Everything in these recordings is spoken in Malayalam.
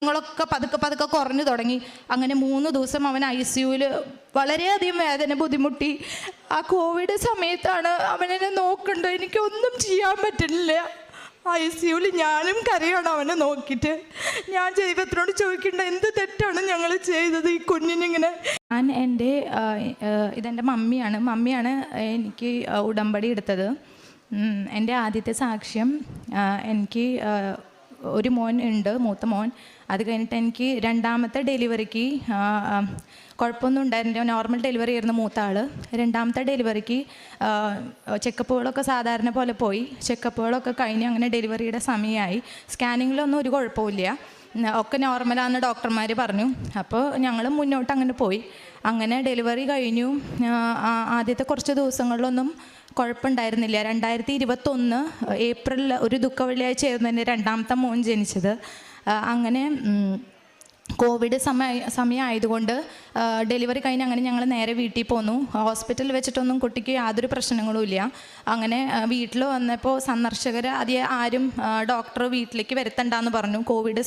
ങ്ങളൊക്കെ പതുക്കെ പതുക്കെ കുറഞ്ഞു തുടങ്ങി. അങ്ങനെ 3 ദിവസം അവൻ ICUവിൽ വളരെയധികം വേദന ബുദ്ധിമുട്ടി. ആ കോവിഡ് സമയത്താണ് അവനെന്നെ നോക്കണ്ടോ, എനിക്കൊന്നും ചെയ്യാൻ പറ്റുന്നില്ല. ICUവിൽ ഞാനും കരയാണ് അവനെ നോക്കിയിട്ട്. ഞാൻ ദൈവത്തിനോട് ചോദിക്കേണ്ട എന്ത് തെറ്റാണ് ഞങ്ങൾ ചെയ്തത് ഈ കുഞ്ഞിനിങ്ങനെ. ഇതെൻ്റെ മമ്മിയാണ് എനിക്ക് ഉടമ്പടി എടുത്തത്. എൻ്റെ ആദ്യത്തെ സാക്ഷ്യം, എനിക്ക് ഒരു മോൻ ഉണ്ട്, മൂത്ത മോൻ. അത് കഴിഞ്ഞിട്ട് എനിക്ക് രണ്ടാമത്തെ ഡെലിവറിക്ക് കുഴപ്പമൊന്നും ഉണ്ടായിരുന്നില്ല, നോർമൽ ഡെലിവറി ആയിരുന്നു മൂത്ത ആൾ. രണ്ടാമത്തെ ഡെലിവറിക്ക് ചെക്കപ്പുകളൊക്കെ സാധാരണ പോലെ പോയി. ചെക്കപ്പുകളൊക്കെ കഴിഞ്ഞ് അങ്ങനെ ഡെലിവറിയുടെ സമയമായി. സ്കാനിങ്ങിലൊന്നും ഒരു കുഴപ്പമില്ല, ഒക്കെ നോർമലാണെന്ന് ഡോക്ടർമാർ പറഞ്ഞു. അപ്പോൾ ഞങ്ങൾ മുന്നോട്ട് അങ്ങനെ പോയി. അങ്ങനെ ഡെലിവറി കഴിഞ്ഞു. ആദ്യത്തെ കുറച്ച് ദിവസങ്ങളിലൊന്നും കുഴപ്പമുണ്ടായിരുന്നില്ല. 2021 ഏപ്രിൽ ഒരു ദുഃഖ വെള്ളിയാഴ്ചയായിരുന്നു എൻ്റെ രണ്ടാമത്തെ മോൻ ജനിച്ചത്. അങ്ങനെ കോവിഡ് സമയമായതുകൊണ്ട് ഡെലിവറി കഴിഞ്ഞ് അങ്ങനെ ഞങ്ങൾ നേരെ വീട്ടിൽ പോന്നു. ഹോസ്പിറ്റലിൽ വെച്ചിട്ടൊന്നും കുട്ടിക്ക് യാതൊരു പ്രശ്നങ്ങളും ഇല്ല. അങ്ങനെ വീട്ടിൽ വന്നപ്പോൾ സന്ദർശകർ ആരും ഡോക്ടർ വീട്ടിലേക്ക് വരുത്തണ്ടെന്ന് പറഞ്ഞു. കോവിഡ്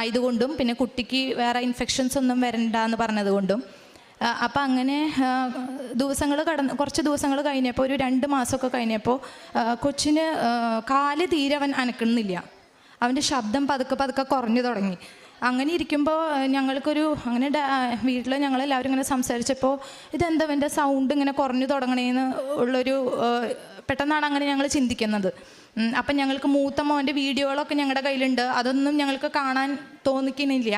ആയതുകൊണ്ടും പിന്നെ കുട്ടിക്ക് വേറെ ഇൻഫെക്ഷൻസ് ഒന്നും വരണ്ടെന്ന് പറഞ്ഞതുകൊണ്ടും. അപ്പം അങ്ങനെ കുറച്ച് ദിവസങ്ങൾ കഴിഞ്ഞപ്പോൾ, ഒരു 2 മാസമൊക്കെ കഴിഞ്ഞപ്പോൾ കൊച്ചിന് കാല് തീരെ അവൻ അനക്കുന്നില്ല. അവൻ്റെ ശബ്ദം പതുക്കെ കുറഞ്ഞു തുടങ്ങി. അങ്ങനെ ഇരിക്കുമ്പോൾ അങ്ങനെ വീട്ടിൽ ഞങ്ങളെല്ലാവരും ഇങ്ങനെ സംസാരിച്ചപ്പോൾ ഇതെന്താ എൻ്റെ സൗണ്ട് ഇങ്ങനെ കുറഞ്ഞു തുടങ്ങണേന്ന് ഉള്ളൊരു പെട്ടെന്നാണ് അങ്ങനെ ഞങ്ങൾ ചിന്തിക്കുന്നത്. അപ്പം ഞങ്ങൾക്ക് മൂത്ത മോൻ്റെ വീഡിയോകളൊക്കെ ഞങ്ങളുടെ കയ്യിലുണ്ട്. അതൊന്നും ഞങ്ങൾക്ക് കാണാൻ തോന്നിക്കുന്നില്ല,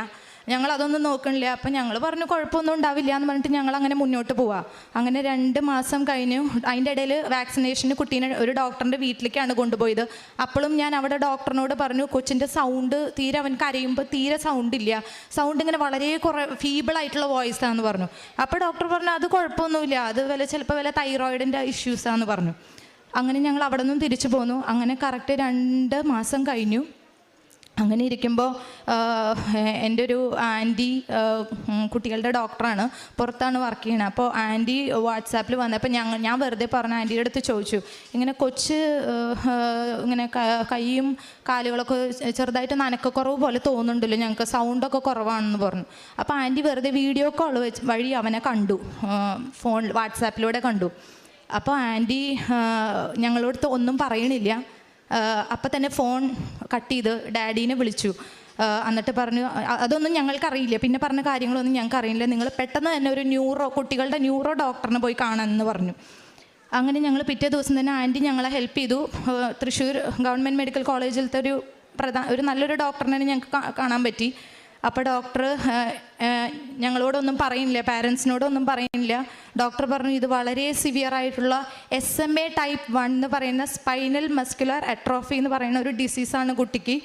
ഞങ്ങളതൊന്നും നോക്കണില്ല. അപ്പം ഞങ്ങൾ പറഞ്ഞു കുഴപ്പമൊന്നും ഉണ്ടാവില്ല എന്ന് പറഞ്ഞിട്ട് ഞങ്ങൾ അങ്ങനെ മുന്നോട്ട് പോവാം. അങ്ങനെ 2 മാസം കഴിഞ്ഞു. അതിൻ്റെ ഇടയിൽ വാക്സിനേഷന് കുട്ടീനെ ഒരു ഡോക്ടറിൻ്റെ വീട്ടിലേക്കാണ് കൊണ്ടുപോയത്. അപ്പോഴും ഞാൻ അവിടെ ഡോക്ടറിനോട് പറഞ്ഞു കൊച്ചിൻ്റെ സൗണ്ട് തീരെ, അവൻ കരയുമ്പോൾ തീരെ സൗണ്ട് ഇല്ല, സൗണ്ട് ഇങ്ങനെ വളരെ ഫീബിളായിട്ടുള്ള വോയിസാന്ന് പറഞ്ഞു. അപ്പോൾ ഡോക്ടർ പറഞ്ഞു അത് കുഴപ്പമൊന്നുമില്ല, അത് ചിലപ്പോൾ വല്ല തൈറോയിഡിൻ്റെ ഇഷ്യൂസാന്ന് പറഞ്ഞു. അങ്ങനെ ഞങ്ങൾ അവിടെ നിന്നും തിരിച്ചു പോന്നു. അങ്ങനെ കറക്റ്റ് 2 മാസം കഴിഞ്ഞു. അങ്ങനെ ഇരിക്കുമ്പോൾ എൻ്റെ ഒരു ആൻറ്റി കുട്ടികളുടെ ഡോക്ടറാണ്, പുറത്താണ് വർക്ക് ചെയ്യുന്നത്. അപ്പോൾ ആൻറ്റി വാട്സാപ്പിൽ വന്നപ്പോൾ ഞാൻ വെറുതെ പറഞ്ഞ ആൻറ്റിയുടെ അടുത്ത് ചോദിച്ചു, ഇങ്ങനെ കൊച്ച് ഇങ്ങനെ കൈയും കാലുകളൊക്കെ ചെറുതായിട്ട് നനക്കക്കുറവ് പോലെ തോന്നുന്നുണ്ടല്ലോ, ഞങ്ങൾക്ക് സൗണ്ടൊക്കെ കുറവാണെന്ന് പറഞ്ഞു. അപ്പോൾ ആൻറ്റി വെറുതെ വീഡിയോ കോൾ വഴി അവനെ കണ്ടു, വാട്സാപ്പിലൂടെ കണ്ടു. അപ്പോൾ ആൻറ്റി ഞങ്ങളോടത്ത് ഒന്നും പറയണില്ല. അപ്പം തന്നെ ഫോൺ കട്ട് ചെയ്ത് ഡാഡീനെ വിളിച്ചു. എന്നിട്ട് പറഞ്ഞു അതൊന്നും ഞങ്ങൾക്കറിയില്ല, പിന്നെ പറഞ്ഞ കാര്യങ്ങളൊന്നും ഞങ്ങൾക്ക് അറിയില്ല, നിങ്ങൾ പെട്ടെന്ന് തന്നെ ഒരു കുട്ടികളുടെ ന്യൂറോ ഡോക്ടറിനെ പോയി കാണാമെന്ന് പറഞ്ഞു. അങ്ങനെ ഞങ്ങൾ പിറ്റേ ദിവസം തന്നെ ആൻറ്റി ഞങ്ങളെ ഹെൽപ്പ് ചെയ്തു. തൃശ്ശൂർ ഗവൺമെൻറ് മെഡിക്കൽ കോളേജിലത്തെ ഒരു നല്ലൊരു ഡോക്ടറിനെ ഞങ്ങൾക്ക് കാണാൻ പറ്റി. അപ്പോൾ ഡോക്ടർ ഞങ്ങളോടൊന്നും പറയുന്നില്ല, പാരൻസിനോടൊന്നും പറയുന്നില്ല. ഡോക്ടർ പറഞ്ഞു ഇത് വളരെ സിവിയർ ആയിട്ടുള്ള SMA type 1 എന്ന് പറയുന്ന സ്പൈനൽ മസ്കുലർ അട്രോഫി എന്ന് പറയുന്ന ഒരു ഡിസീസാണ് കുട്ടിക്ക്.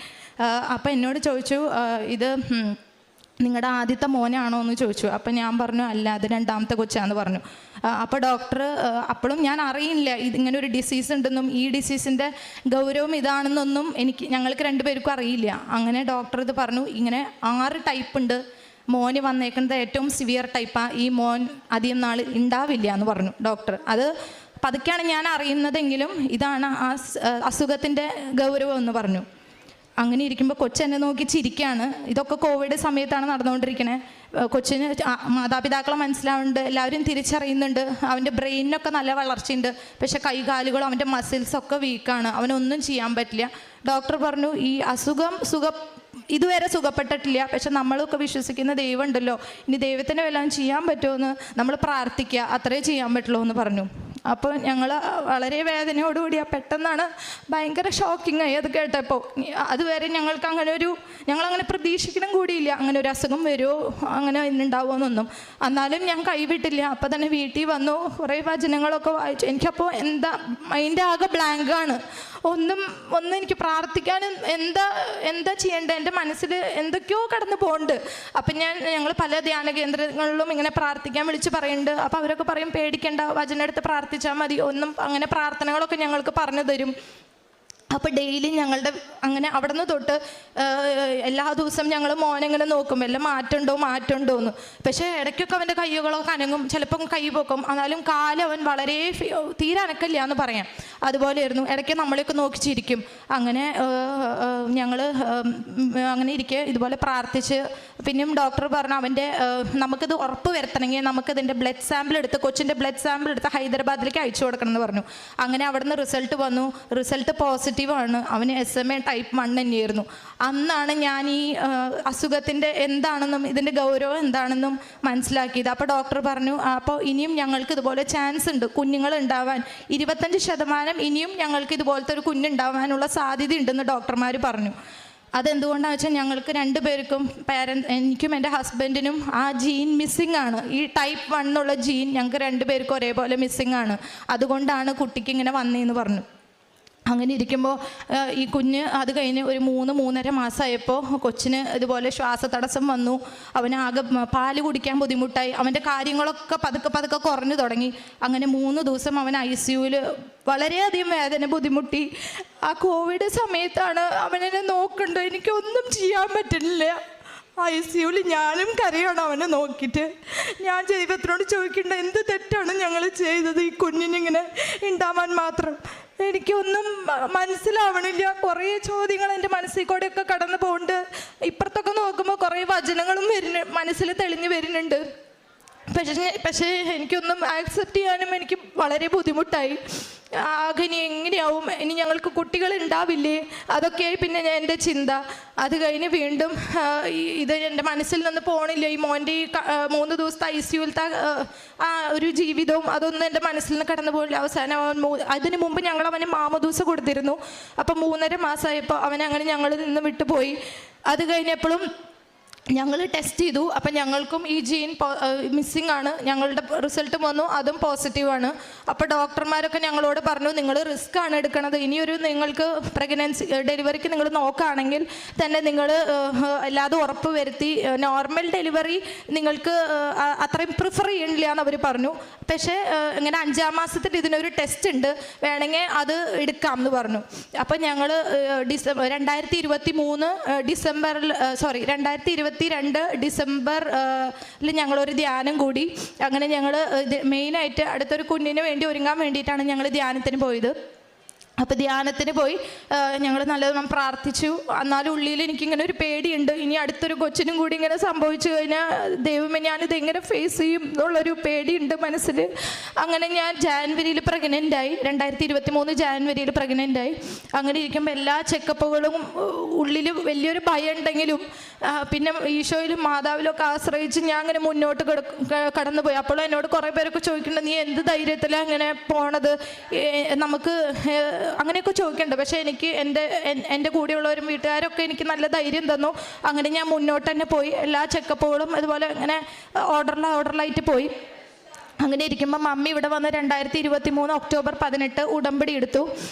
അപ്പോൾ എന്നോട് ചോദിച്ചു ഇത് നിങ്ങളുടെ ആദ്യത്തെ മോനാണോ എന്ന് ചോദിച്ചു. അപ്പം ഞാൻ പറഞ്ഞു അല്ല, അത് രണ്ടാമത്തെ കൊച്ചാന്ന് പറഞ്ഞു. അപ്പോൾ ഡോക്ടർ അപ്പോഴും ഞാൻ അറിയില്ല ഇതിങ്ങനെ ഒരു ഡിസീസ് ഉണ്ടെന്നും ഈ ഡിസീസിൻ്റെ ഗൗരവം ഇതാണെന്നൊന്നും ഞങ്ങൾക്ക് 2 പേർക്കും അറിയില്ല. അങ്ങനെ ഡോക്ടർ ഇത് പറഞ്ഞു, ഇങ്ങനെ 6 ടൈപ്പ് ഉണ്ട്, മോന് വന്നേക്കുന്നത് ഏറ്റവും സിവിയർ ടൈപ്പാണ്, ഈ മോൻ അധികം നാൾ ഉണ്ടാവില്ല എന്ന് പറഞ്ഞു ഡോക്ടർ. അത് പതുക്കെയാണ് ഞാൻ അറിയുന്നതെങ്കിലും ഇതാണ് ആ അസുഖത്തിൻ്റെ ഗൗരവം എന്ന് പറഞ്ഞു. അങ്ങനെ ഇരിക്കുമ്പോൾ കൊച്ചെന്നെ നോക്കി ചിരിക്കുകയാണ്. ഇതൊക്കെ കോവിഡ് സമയത്താണ് നടന്നുകൊണ്ടിരിക്കുന്നത്. കൊച്ചിന് മാതാപിതാക്കളെ മനസ്സിലാവുന്നുണ്ട്, എല്ലാവരും തിരിച്ചറിയുന്നുണ്ട്, അവൻ്റെ ബ്രെയിനിനൊക്കെ നല്ല വളർച്ചയുണ്ട്, പക്ഷെ കൈകാലുകളും അവൻ്റെ മസിൽസൊക്കെ വീക്കാണ്, അവനൊന്നും ചെയ്യാൻ പറ്റില്ല. ഡോക്ടർ പറഞ്ഞു ഈ ഇതുവരെ സുഖപ്പെട്ടിട്ടില്ല, പക്ഷെ നമ്മളൊക്കെ വിശ്വസിക്കുന്ന ദൈവം ഉണ്ടല്ലോ, ഇനി ദൈവത്തിന് വല്ലതും ചെയ്യാൻ പറ്റുമെന്ന് നമ്മൾ പ്രാർത്ഥിക്കുക, അത്രേ ചെയ്യാൻ പറ്റുള്ളൂ എന്ന് പറഞ്ഞു. അപ്പോൾ ഞങ്ങൾ വളരെ വേദനയോടുകൂടി പെട്ടെന്നാണ് ഭയങ്കര ഷോക്കിംഗ് ആയി അത് കേട്ടപ്പോൾ. അതുവരെ ഞങ്ങളങ്ങനെ പ്രതീക്ഷിക്കണം കൂടിയില്ല അങ്ങനെ ഒരു അസുഖം വരുമോ, അങ്ങനെ ഉണ്ടാവുമെന്നൊന്നും. എന്നാലും ഞാൻ കൈവിട്ടില്ല. അപ്പോൾ തന്നെ വീട്ടിൽ വന്നു, കുറേ വചനങ്ങളൊക്കെ വായിച്ചു. എനിക്കപ്പോൾ മൈൻഡ് ആകെ ബ്ലാങ്കാണ്. ഒന്നും എനിക്ക് പ്രാർത്ഥിക്കാനും എന്താ ചെയ്യേണ്ടത്, എൻ്റെ മനസ്സിൽ എന്തൊക്കെയോ കടന്നു പോകുന്നുണ്ട്. അപ്പം ഞങ്ങൾ പല ധ്യാന കേന്ദ്രങ്ങളിലും ഇങ്ങനെ പ്രാർത്ഥിക്കാൻ വിളിച്ച് പറയുന്നുണ്ട്. അപ്പോൾ അവരൊക്കെ പറയും പേടിക്കേണ്ട, വചനം എടുത്ത് പ്രാർത്ഥിച്ചാൽ മതി, അങ്ങനെ പ്രാർത്ഥനകളൊക്കെ ഞങ്ങൾക്ക് പറഞ്ഞു തരും. അപ്പോൾ ഡെയിലി ഞങ്ങളുടെ അങ്ങനെ അവിടെ നിന്ന് തൊട്ട് എല്ലാ ദിവസവും ഞങ്ങൾ മോനെങ്ങനെ നോക്കും വല്ല മാറ്റമുണ്ടോ എന്ന്. പക്ഷേ ഇടയ്ക്കൊക്കെ അവൻ്റെ കൈകളൊക്കെ അനങ്ങും, ചിലപ്പം കൈ പൊക്കും, എന്നാലും കാല് അവൻ വളരെ തീരെ അനക്കില്ല എന്ന് പറയാം. അതുപോലെയായിരുന്നു. ഇടയ്ക്ക് നമ്മളെയൊക്കെ നോക്കി ചിരിക്കും. അങ്ങനെ ഞങ്ങൾ അങ്ങനെ ഇരിക്കെ ഇതുപോലെ പ്രാർത്ഥിച്ച് പിന്നെയും ഡോക്ടർ പറഞ്ഞു നമുക്കിത് ഉറപ്പ് വരുത്തണമെങ്കിൽ നമുക്കിതിൻ്റെ ബ്ലഡ് സാമ്പിൾ എടുത്ത് കൊച്ചിൻ്റെ ബ്ലഡ് സാമ്പിൾ എടുത്ത് ഹൈദരാബാദിലേക്ക് അയച്ചു കൊടുക്കണം എന്ന് പറഞ്ഞു. അങ്ങനെ അവിടുന്ന് റിസൾട്ട് വന്നു. റിസൾട്ട് പോസിറ്റീവാണ്. അവന് SMA type 1 തന്നെയായിരുന്നു. അന്നാണ് ഞാൻ ഈ അസുഖത്തിൻ്റെ എന്താണെന്നും ഇതിൻ്റെ ഗൗരവം എന്താണെന്നും മനസ്സിലാക്കിയത്. അപ്പോൾ ഡോക്ടർ പറഞ്ഞു, അപ്പോൾ ഇനിയും ഞങ്ങൾക്ക് ഇതുപോലെ ചാൻസ് ഉണ്ട് കുഞ്ഞുങ്ങൾ ഉണ്ടാവാൻ, 25% ഇനിയും ഞങ്ങൾക്ക് ഇതുപോലത്തെ ഒരു കുഞ്ഞുണ്ടാവാനുള്ള സാധ്യത ഉണ്ടെന്ന് ഡോക്ടർമാർ പറഞ്ഞു. അതെന്തുകൊണ്ടാണെന്ന് വെച്ചാൽ ഞങ്ങൾക്ക് 2 പേർക്കും എനിക്കും എൻ്റെ ഹസ്ബൻഡിനും ആ ജീൻ മിസ്സിംഗ് ആണ്. ഈ ടൈപ്പ് 1 എന്നുള്ള ജീൻ ഞങ്ങൾക്ക് 2 പേർക്കും ഒരേപോലെ മിസ്സിംഗ് ആണ്. അതുകൊണ്ടാണ് കുട്ടിക്ക് ഇങ്ങനെ വന്നതെന്ന് പറഞ്ഞു. അങ്ങനെ ഇരിക്കുമ്പോൾ ഈ കുഞ്ഞ് അത് കഴിഞ്ഞ് ഒരു 3-3.5 മാസമായപ്പോൾ കൊച്ചിന് ഇതുപോലെ ശ്വാസതടസ്സം വന്നു. അവനാകെ പാല് കുടിക്കാൻ ബുദ്ധിമുട്ടായി. അവൻ്റെ കാര്യങ്ങളൊക്കെ പതുക്കെ കുറഞ്ഞു തുടങ്ങി. അങ്ങനെ 3 ദിവസം അവൻ ICUവിൽ വളരെയധികം വേദന ബുദ്ധിമുട്ടി. ആ കോവിഡ് സമയത്താണ് അവനെ നോക്കണ്ടോ, എനിക്കൊന്നും ചെയ്യാൻ പറ്റുന്നില്ല. ICUവിൽ ഞാനും കരയാണ് അവനെ നോക്കിയിട്ട്. ഞാൻ ദൈവത്തിനോട് ചോദിക്കേണ്ട എന്ത് തെറ്റാണ് ഞങ്ങൾ ചെയ്തത് ഈ കുഞ്ഞിനിങ്ങനെ ഉണ്ടാവാൻ മാത്രം. എനിക്കൊന്നും മനസ്സിലാവണില്ല. കുറേ ചോദ്യങ്ങൾ എൻ്റെ മനസ്സിൽ കൂടെയൊക്കെ കടന്നു പോകുന്നുണ്ട്. ഇപ്പുറത്തൊക്കെ നോക്കുമ്പോൾ കുറേ വചനങ്ങളും മനസ്സിൽ തെളിഞ്ഞു വരുന്നുണ്ട്. പക്ഷേ എനിക്കൊന്നും ആക്സെപ്റ്റ് ചെയ്യാനും എനിക്ക് വളരെ ബുദ്ധിമുട്ടായി. ആകെ ഇനി എങ്ങനെയാവും, ഇനി ഞങ്ങൾക്ക് കുട്ടികൾ ഉണ്ടാവില്ലേ, അതൊക്കെയായി പിന്നെ എൻ്റെ ചിന്ത. അത് കഴിഞ്ഞ് വീണ്ടും ഇത് എൻ്റെ മനസ്സിൽ നിന്ന് പോകണില്ല. ഈ മോൻ്റെ ഈ 3 ദിവസത്തെ ICUവിലത്തെ ആ ഒരു ജീവിതവും അതൊന്നും എൻ്റെ മനസ്സിൽ നിന്ന് കടന്നു പോകില്ല. അവസാനം അതിന് മുമ്പ് ഞങ്ങൾ അവന് മാമോദീസ കൊടുത്തിരുന്നു. അപ്പം 3.5 മാസമായപ്പോൾ അവനങ്ങനെ ഞങ്ങളിൽ നിന്ന് വിട്ടുപോയി. അത് കഴിഞ്ഞപ്പോഴും ഞങ്ങൾ ടെസ്റ്റ് ചെയ്തു. അപ്പം ഞങ്ങൾക്കും ഈ ജീൻ മിസ്സിംഗ് ആണ്. ഞങ്ങളുടെ റിസൾട്ട് വന്നു, അതും പോസിറ്റീവാണ്. അപ്പോൾ ഡോക്ടർമാരൊക്കെ ഞങ്ങളോട് പറഞ്ഞു, നിങ്ങൾ റിസ്ക് ആണ് എടുക്കണത്. ഇനിയൊരു നിങ്ങൾക്ക് ഡെലിവറിക്ക് നിങ്ങൾ നോക്കുകയാണെങ്കിൽ തന്നെ നിങ്ങൾ അല്ലാതെ ഉറപ്പ് വരുത്തി നോർമൽ ഡെലിവറി നിങ്ങൾക്ക് അത്രയും പ്രിഫർ ചെയ്യണില്ല എന്ന് അവർ പറഞ്ഞു. പക്ഷേ ഇങ്ങനെ 5-ാം മാസത്തിൽ ഇതിനൊരു ടെസ്റ്റ് ഉണ്ട്, വേണമെങ്കിൽ അത് എടുക്കാം എന്ന് പറഞ്ഞു. അപ്പം ഞങ്ങൾ 2022 ഡിസംബറിൽ ഞങ്ങളൊരു ധ്യാനം കൂടി. അങ്ങനെ ഞങ്ങൾ മെയിനായിട്ട് അടുത്തൊരു കുഞ്ഞിന് വേണ്ടി ഒരുങ്ങാൻ വേണ്ടിയിട്ടാണ് ഞങ്ങൾ ധ്യാനത്തിന് പോയത്. അപ്പോൾ ധ്യാനത്തിന് പോയി ഞങ്ങൾ നല്ലവണ്ണം പ്രാർത്ഥിച്ചു. എന്നാലും ഉള്ളിൽ എനിക്കിങ്ങനെ ഒരു പേടിയുണ്ട്, ഇനി അടുത്തൊരു കൊച്ചിനും കൂടി ഇങ്ങനെ സംഭവിച്ചു കഴിഞ്ഞാൽ ദൈവമേ ഞാനിത് എങ്ങനെ ഫേസ് ചെയ്യും എന്നുള്ളൊരു പേടിയുണ്ട് മനസ്സിൽ. അങ്ങനെ ഞാൻ ജാനുവരിയിൽ പ്രഗ്നൻ്റായി. 2023 ജാനുവരിയിൽ പ്രഗ്നൻ്റായി. അങ്ങനെ ഇരിക്കുമ്പോൾ എല്ലാ ചെക്കപ്പുകളും ഉള്ളിൽ വലിയൊരു ഭയം ഉണ്ടെങ്കിലും പിന്നെ ഈശോയിലും മാതാവിലും ഒക്കെ ആശ്രയിച്ച് ഞാൻ അങ്ങനെ മുന്നോട്ട് കടന്നുപോയി. അപ്പോഴും എന്നോട് കുറേ പേരൊക്കെ ചോദിക്കുന്നുണ്ട്, നീ എന്ത് ധൈര്യത്തിലാണ് അങ്ങനെ പോണത്, നമുക്ക് അങ്ങനെയൊക്കെ ചോദിക്കുന്നുണ്ട്. പക്ഷേ എനിക്ക് എൻ്റെ കൂടെയുള്ളവരും വീട്ടുകാരൊക്കെ എനിക്ക് നല്ല ധൈര്യം തന്നു. അങ്ങനെ ഞാൻ മുന്നോട്ട് തന്നെ പോയി. എല്ലാ ചെക്കപ്പുകളും അതുപോലെ ഇങ്ങനെ ഓർഡറിലായിട്ട് പോയി. അങ്ങനെ ഇരിക്കുമ്പോൾ മമ്മി ഇവിടെ വന്ന് 2023 ഒക്ടോബർ 18 ഉടമ്പടി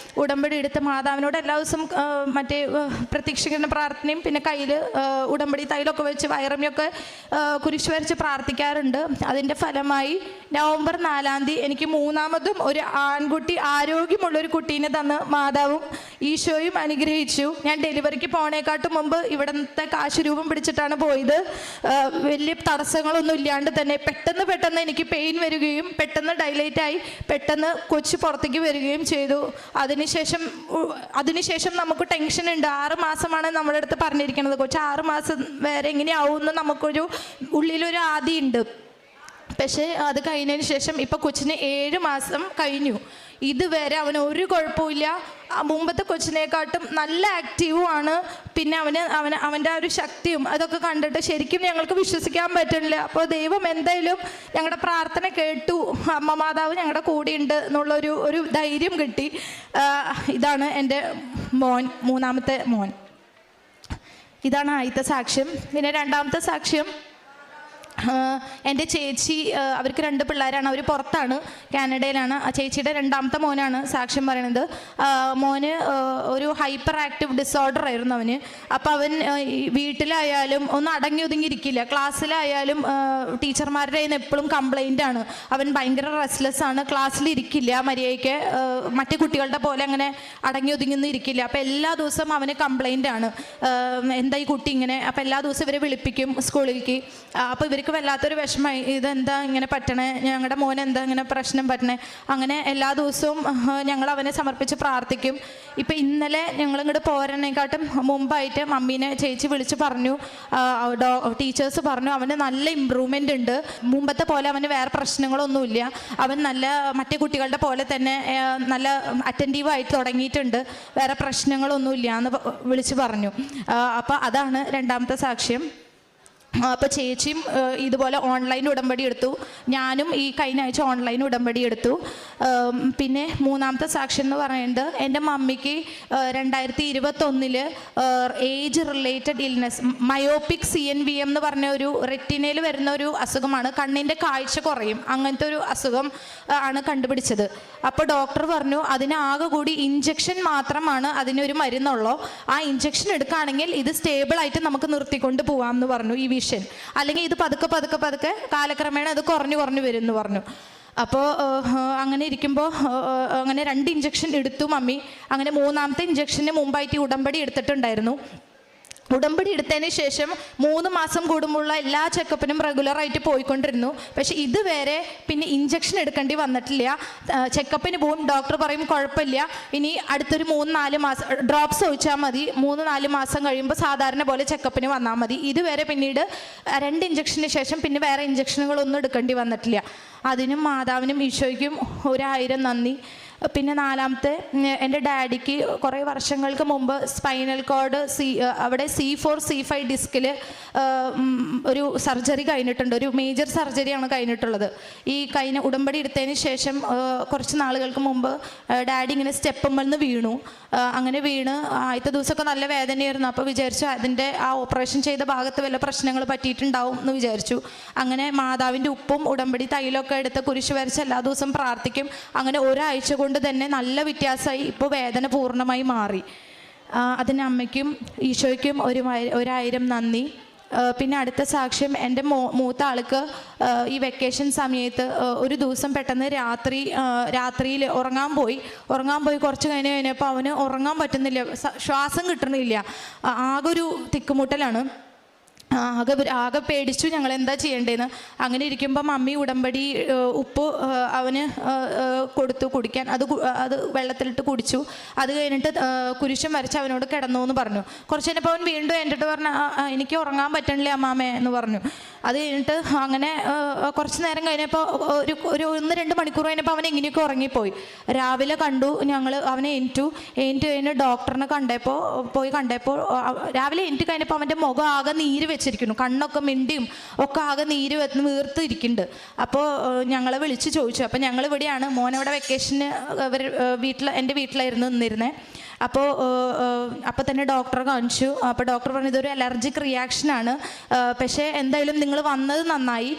എടുത്ത് മാതാവിനോട് എല്ലാ ദിവസവും മറ്റേ പ്രത്യക്ഷീകരണ പ്രാർത്ഥനയും പിന്നെ കയ്യിൽ ഉടമ്പടി തൈലൊക്കെ വെച്ച് വയറമ്മയൊക്കെ കുരിശ് വരച്ച് പ്രാർത്ഥിക്കാറുണ്ട്. അതിൻ്റെ ഫലമായി നവംബർ 4-ാം തീയതി എനിക്ക് 3ാമതും ഒരു ആൺകുട്ടി, ആരോഗ്യമുള്ളൊരു കുട്ടീനെ തന്ന് മാതാവും ഈശോയും അനുഗ്രഹിച്ചു. ഞാൻ ഡെലിവറിക്ക് പോണേക്കാട്ടും മുമ്പ് ഇവിടുത്തെ കാശുരൂപം പിടിച്ചിട്ടാണ് പോയത്. വലിയ തടസ്സങ്ങളൊന്നും ഇല്ലാണ്ട് തന്നെ പെട്ടെന്ന് എനിക്ക് പെയിൻ വരികയും പെട്ടെന്ന് ഡൈലേറ്റായി പെട്ടെന്ന് കൊച്ച് പുറത്തേക്ക് വരികയും ചെയ്തു. അതിനുശേഷം നമുക്ക് ടെൻഷൻ ഉണ്ട്. 6 മാസമാണ് നമ്മുടെ അടുത്ത് പറഞ്ഞിരിക്കുന്നത്. കൊച്ച് 6 മാസം വരെ എങ്ങനെയാവുമെന്ന് നമുക്കൊരു ഉള്ളിലൊരു ആദിയുണ്ട്. പക്ഷേ അത് കഴിഞ്ഞതിന് ശേഷം ഇപ്പോൾ കൊച്ചിന് 7 മാസം കഴിഞ്ഞു. ഇതുവരെ അവന് ഒരു കുഴപ്പമില്ല. മുമ്പത്തെ കൊച്ചിനെക്കാട്ടും നല്ല ആക്റ്റീവുമാണ്. പിന്നെ അവൻ്റെ ആ ഒരു ശക്തിയും അതൊക്കെ കണ്ടിട്ട് ശരിക്കും ഞങ്ങൾക്ക് വിശ്വസിക്കാൻ പറ്റുന്നില്ല. അപ്പോൾ ദൈവം എന്തായാലും ഞങ്ങളുടെ പ്രാർത്ഥന കേട്ടു, അമ്മ മാതാവ് ഞങ്ങളുടെ കൂടെയുണ്ട് എന്നുള്ളൊരു ധൈര്യം കിട്ടി. ഇതാണ് എൻ്റെ മോൻ, 3ാമത്തെ മോൻ. ഇതാണ് ആദ്യത്തെ സാക്ഷ്യം. പിന്നെ 2ാമത്തെ സാക്ഷ്യം എൻ്റെ ചേച്ചി, അവർക്ക് 2 പിള്ളേരാണ്, അവർ പുറത്താണ്, കാനഡയിലാണ്. ചേച്ചിയുടെ 2ാമത്തെ മോനാണ് സാക്ഷ്യം പറയണത്. മോന് ഒരു ഹൈപ്പർ ആക്റ്റീവ് ഡിസോർഡർ ആയിരുന്നു അവന്. അപ്പോൾ അവൻ വീട്ടിലായാലും ഒന്ന് അടങ്ങി ഒതുങ്ങിയിരിക്കില്ല, ക്ലാസ്സിലായാലും ടീച്ചർമാരുടെ കയ്യിൽ നിന്ന് എപ്പോഴും കംപ്ലൈൻ്റ് ആണ്. അവൻ ഭയങ്കര റെസ്റ്റ്ലെസ് ആണ്, ക്ലാസ്സിലിരിക്കില്ല മര്യാദയ്ക്ക്, മറ്റു കുട്ടികളുടെ പോലെ അങ്ങനെ അടങ്ങി ഒതുങ്ങുന്ന ഇരിക്കില്ല. അപ്പോൾ എല്ലാ ദിവസവും അവന് കംപ്ലൈൻ്റ് ആണ്, എന്താ ഈ കുട്ടി ഇങ്ങനെ. അപ്പോൾ എല്ലാ ദിവസവും ഇവരെ വിളിപ്പിക്കും സ്കൂളിലേക്ക്. അപ്പോൾ ഇവർക്ക് വല്ലാത്തൊരു വിഷമമായി, ഇതെന്താ ഇങ്ങനെ പറ്റണേ, ഞങ്ങളുടെ മോൻ എന്താ ഇങ്ങനെ പ്രശ്നം പറ്റണേ. അങ്ങനെ എല്ലാ ദിവസവും ഞങ്ങൾ അവനെ സമർപ്പിച്ച് പ്രാർത്ഥിക്കും. ഇപ്പം ഇന്നലെ ഞങ്ങൾ ഇങ്ങോട്ട് പോരണേക്കാട്ടും മുമ്പായിട്ട് മമ്മീനെ ചേച്ചി വിളിച്ച് പറഞ്ഞു, ടീച്ചേഴ്സ് പറഞ്ഞു അവന് നല്ല ഇമ്പ്രൂവ്മെൻ്റ് ഉണ്ട്, മുമ്പത്തെ പോലെ അവന് വേറെ പ്രശ്നങ്ങളൊന്നുമില്ല, അവൻ നല്ല മറ്റു കുട്ടികളുടെ പോലെ തന്നെ നല്ല അറ്റൻറ്റീവായിട്ട് തുടങ്ങിയിട്ടുണ്ട്, വേറെ പ്രശ്നങ്ങളൊന്നുമില്ല എന്ന് വിളിച്ച് പറഞ്ഞു. അപ്പോൾ അതാണ് 2ാമത്തെ സാക്ഷ്യം. അപ്പോൾ ചേച്ചിയും ഇതുപോലെ ഓൺലൈൻ ഉടമ്പടി എടുത്തു, ഞാനും ഈ കഴിഞ്ഞ ആഴ്ച ഓൺലൈൻ ഉടമ്പടി എടുത്തു. പിന്നെ 3ാമത്തെ സാക്ഷ്യം എന്ന് പറയുന്നത് എൻ്റെ മമ്മിക്ക് 2021 age related illness, myopic CNVM എന്ന് പറഞ്ഞ ഒരു റെറ്റിനയിൽ വരുന്ന ഒരു അസുഖമാണ്, കണ്ണിൻ്റെ കാഴ്ച കുറയും, അങ്ങനത്തെ ഒരു അസുഖം ആണ് കണ്ടുപിടിച്ചത്. അപ്പോൾ ഡോക്ടർ പറഞ്ഞു അതിന് ആകെ കൂടി ഇഞ്ചക്ഷൻ മാത്രമാണ് അതിനൊരു മരുന്നുള്ളൂ, ആ ഇഞ്ചക്ഷൻ എടുക്കുകയാണെങ്കിൽ ഇത് സ്റ്റേബിളായിട്ട് നമുക്ക് നിർത്തിക്കൊണ്ട് പോകാമെന്ന് പറഞ്ഞു ഈ വിഷൻ. അല്ലെങ്കിൽ ഇത് പതുക്കെ കാലക്രമേണ അത് കുറഞ്ഞു വരും എന്ന് പറഞ്ഞു. അപ്പോൾ അങ്ങനെ ഇരിക്കുമ്പോൾ അങ്ങനെ 2 ഇഞ്ചക്ഷൻ എടുത്തു മമ്മി. അങ്ങനെ 3ാമത്തെ ഇഞ്ചക്ഷന് മുമ്പായിട്ട് ഉടമ്പടി എടുത്തിട്ടുണ്ടായിരുന്നു. ഉടമ്പടി എടുത്തതിന് ശേഷം 3 മാസം കൂടുമ്പോഴുള്ള എല്ലാ ചെക്കപ്പിനും റെഗുലറായിട്ട് പോയിക്കൊണ്ടിരുന്നു. പക്ഷെ ഇതുവരെ പിന്നെ ഇഞ്ചക്ഷൻ എടുക്കേണ്ടി വന്നിട്ടില്ല. ചെക്കപ്പിന് പോകും, ഡോക്ടർ പറയും കുഴപ്പമില്ല, ഇനി അടുത്തൊരു 3-4 മാസം ഡ്രോപ്സ് ഒഴിച്ചാൽ മതി, 3-4 മാസം കഴിയുമ്പോൾ സാധാരണ പോലെ ചെക്കപ്പിന് വന്നാൽ മതി. ഇതുവരെ പിന്നീട് 2 ഇഞ്ചക്ഷന് ശേഷം പിന്നെ വേറെ ഇഞ്ചക്ഷനുകളൊന്നും എടുക്കേണ്ടി വന്നിട്ടില്ല. അതിനും മാതാവിനും ഈശോയ്ക്കും 1000 നന്ദി. പിന്നെ 4ാമത്തെ, എൻ്റെ ഡാഡിക്ക് കുറേ വർഷങ്ങൾക്ക് മുമ്പ് സ്പൈനൽ കോഡ് അവിടെ C4 C5 ഡിസ്കിൽ ഒരു സർജറി കഴിഞ്ഞിട്ടുണ്ട്, ഒരു മേജർ സർജറിയാണ് കഴിഞ്ഞിട്ടുള്ളത്. ഈ ഉടമ്പടി എടുത്തതിന് ശേഷം കുറച്ച് നാളുകൾക്ക് മുമ്പ് ഡാഡി ഇങ്ങനെ സ്റ്റെപ്പുമ്മൽ നിന്ന് വീണു. അങ്ങനെ വീണ് ആദ്യത്തെ ദിവസമൊക്കെ നല്ല വേദനയായിരുന്നു. അപ്പോൾ വിചാരിച്ചു അതിൻ്റെ ആ ഓപ്പറേഷൻ ചെയ്ത ഭാഗത്ത് വല്ല പ്രശ്നങ്ങൾ പറ്റിയിട്ടുണ്ടാവും എന്ന് വിചാരിച്ചു. അങ്ങനെ മാതാവിൻ്റെ ഉപ്പും ഉടമ്പടി തൈലൊക്കെ എടുത്ത് കുരിശ് വരച്ച് എല്ലാ ദിവസവും പ്രാർത്ഥിക്കും. അങ്ങനെ ഒരാഴ്ച കൊണ്ട് തന്നെ നല്ല വ്യത്യാസമായി, ഇപ്പോൾ വേദന പൂർണ്ണമായി മാറി. അതിന് അമ്മയ്ക്കും ഈശോയ്ക്കും 1000 നന്ദി. പിന്നെ അടുത്ത സാക്ഷ്യം, എൻ്റെ മൂത്ത ആൾക്ക് ഈ വെക്കേഷൻ സമയത്ത് ഒരു ദിവസം പെട്ടെന്ന് രാത്രിയിൽ ഉറങ്ങാൻ പോയി കുറച്ച് കഴിഞ്ഞപ്പോൾ അവന് ഉറങ്ങാൻ പറ്റുന്നില്ല, ശ്വാസം കിട്ടണില്ല, ആകെ ഒരു തിക്കുമുട്ടലാണ്. ആകെ പേടിച്ചു ഞങ്ങൾ എന്താ ചെയ്യേണ്ടതെന്ന്. അങ്ങനെ ഇരിക്കുമ്പോൾ മമ്മി ഉടമ്പടി ഉപ്പ് അവന് കൊടുത്തു കുടിക്കാൻ. അത് വെള്ളത്തിലിട്ട് കുടിച്ചു. അത് കഴിഞ്ഞിട്ട് കുരിശം വരച്ച് അവനോട് കിടന്നു എന്ന് പറഞ്ഞു. കുറച്ച് കഴിഞ്ഞപ്പോൾ അവൻ വീണ്ടും എൻ്റെ പറഞ്ഞു എനിക്ക് ഉറങ്ങാൻ പറ്റണില്ല അമ്മാമേ എന്ന് പറഞ്ഞു. അത് കഴിഞ്ഞിട്ട് അങ്ങനെ കുറച്ച് നേരം കഴിഞ്ഞപ്പോൾ ഒരു 1-2 മണിക്കൂർ കഴിഞ്ഞപ്പോൾ അവൻ എങ്ങനെയൊക്കെ ഉറങ്ങിപ്പോയി. രാവിലെ കണ്ടു ഞങ്ങൾ അവനെ എണീറ്റു കഴിഞ്ഞ് ഡോക്ടറിനെ കണ്ടപ്പോൾ രാവിലെ എണീറ്റ് കഴിഞ്ഞപ്പോൾ അവൻ്റെ മുഖം ആകെ നീര് വെച്ചിരിക്കുന്നു, കണ്ണൊക്കെ മിണ്ടിയും ഒക്കെ ആകെ നീര് വീർത്തിരിക്കുന്നുണ്ട്. അപ്പോൾ ഞങ്ങളെ വിളിച്ച് ചോദിച്ചു. അപ്പോൾ ഞങ്ങൾ ഇവിടെയാണ്, മോനവിടെ വെക്കേഷന് എൻ്റെ വീട്ടിലായിരുന്നു നിന്നിരുന്നത്. അപ്പോൾ തന്നെ ഡോക്ടറെ കാണിച്ചു. അപ്പോൾ ഡോക്ടർ പറഞ്ഞു ഇതൊരു അലർജിക് റിയാക്ഷനാണ്, പക്ഷേ എന്തായാലും നിങ്ങൾ വന്നത് നന്നായി,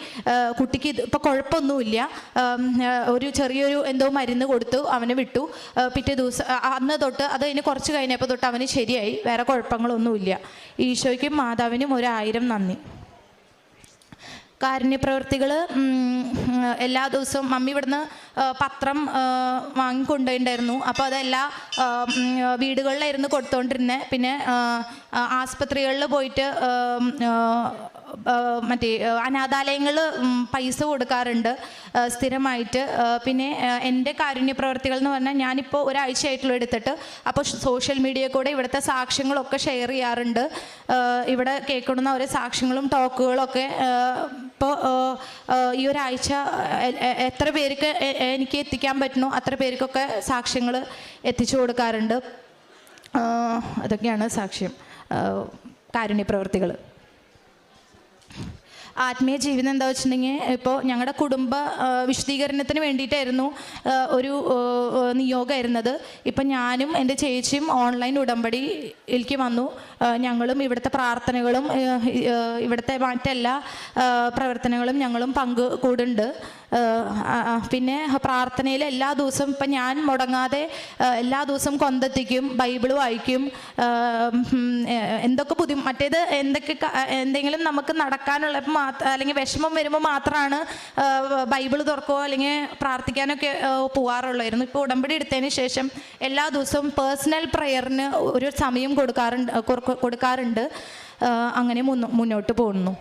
കുട്ടിക്ക് ഇപ്പോൾ കുഴപ്പമൊന്നുമില്ല. ഒരു ചെറിയൊരു എന്തോ മരുന്ന് കൊടുത്തു, അവനെ വിട്ടു. പിറ്റേ ദിവസം അന്ന് തൊട്ട് അത് കഴിഞ്ഞ് കുറച്ച് കഴിഞ്ഞപ്പോൾ തൊട്ട് അവന് ശരിയായി, വേറെ കുഴപ്പങ്ങളൊന്നുമില്ല. ഈശോയ്ക്കും മാതാവിനും 1000 നന്ദി. കാരുണ്യപ്രവർത്തികൾ എല്ലാ ദിവസവും മമ്മി ഇവിടുന്ന് പത്രം വാങ്ങിക്കൊണ്ടുപോയിട്ടുണ്ടായിരുന്നു. അപ്പോൾ അതെല്ലാ വീടുകളിലായിരുന്നു കൊടുത്തുകൊണ്ടിരുന്നത്. പിന്നെ ആസ്പത്രികളിൽ പോയിട്ട് മറ്റേ അനാഥാലയങ്ങൾ പൈസ കൊടുക്കാറുണ്ട് സ്ഥിരമായിട്ട്. പിന്നെ എൻ്റെ കാരുണ്യപ്രവർത്തികൾ എന്ന് പറഞ്ഞാൽ ഞാനിപ്പോൾ ഒരാഴ്ചയായിട്ടുള്ള എടുത്തിട്ട് അപ്പോൾ സോഷ്യൽ മീഡിയ കൂടെ ഇവിടുത്തെ സാക്ഷ്യങ്ങളൊക്കെ ഷെയർ ചെയ്യാറുണ്ട്. ഇവിടെ കേൾക്കുന്ന ഓരോ സാക്ഷ്യങ്ങളും ടോക്കുകളൊക്കെ ഇപ്പോൾ ഈ ഒരാഴ്ച എത്ര പേർക്ക് എനിക്ക് എത്തിക്കാൻ പറ്റുന്നു അത്ര പേർക്കൊക്കെ സാക്ഷ്യങ്ങൾ എത്തിച്ചു കൊടുക്കാറുണ്ട്. അതൊക്കെയാണ് സാക്ഷ്യം, കാരുണ്യപ്രവർത്തികൾ. ആത്മീയ ജീവിതം എന്താ വെച്ചിട്ടുണ്ടെങ്കിൽ ഇപ്പോൾ ഞങ്ങളുടെ കുടുംബ വിശദീകരണത്തിന് വേണ്ടിയിട്ടായിരുന്നു ഒരു നിയോഗമായിരുന്നത്. ഇപ്പം ഞാനും എൻ്റെ ചേച്ചിയും ഓൺലൈൻ ഉടമ്പടിയിലേക്ക് വന്നു. ഞങ്ങളും ഇവിടുത്തെ പ്രാർത്ഥനകളും ഇവിടുത്തെ മറ്റെല്ലാ പ്രവർത്തനങ്ങളും ഞങ്ങളും കൂടുന്നുണ്ട്. പിന്നെ പ്രാർത്ഥനയിൽ എല്ലാ ദിവസവും ഇപ്പം ഞാൻ മുടങ്ങാതെ എല്ലാ ദിവസവും കൊന്തെത്തിക്കും, ബൈബിൾ വായിക്കും. എന്തൊക്കെ മറ്റേത് എന്തെങ്കിലും നമുക്ക് നടക്കാനുള്ളപ്പോൾ അല്ലെങ്കിൽ വിഷമം വരുമ്പോൾ മാത്രമാണ് ബൈബിൾ തുറക്കുകയോ അല്ലെങ്കിൽ പ്രാർത്ഥിക്കാനൊക്കെ പോകാറുള്ളായിരുന്നു. ഇപ്പോൾ ഉടമ്പടി എടുത്തതിന് ശേഷം എല്ലാ ദിവസവും പേഴ്സണൽ പ്രയറിന് ഒരു സമയം കൊടുക്കാറുണ്ട്. അങ്ങനെ മുന്നോട്ട് പോകുന്നു.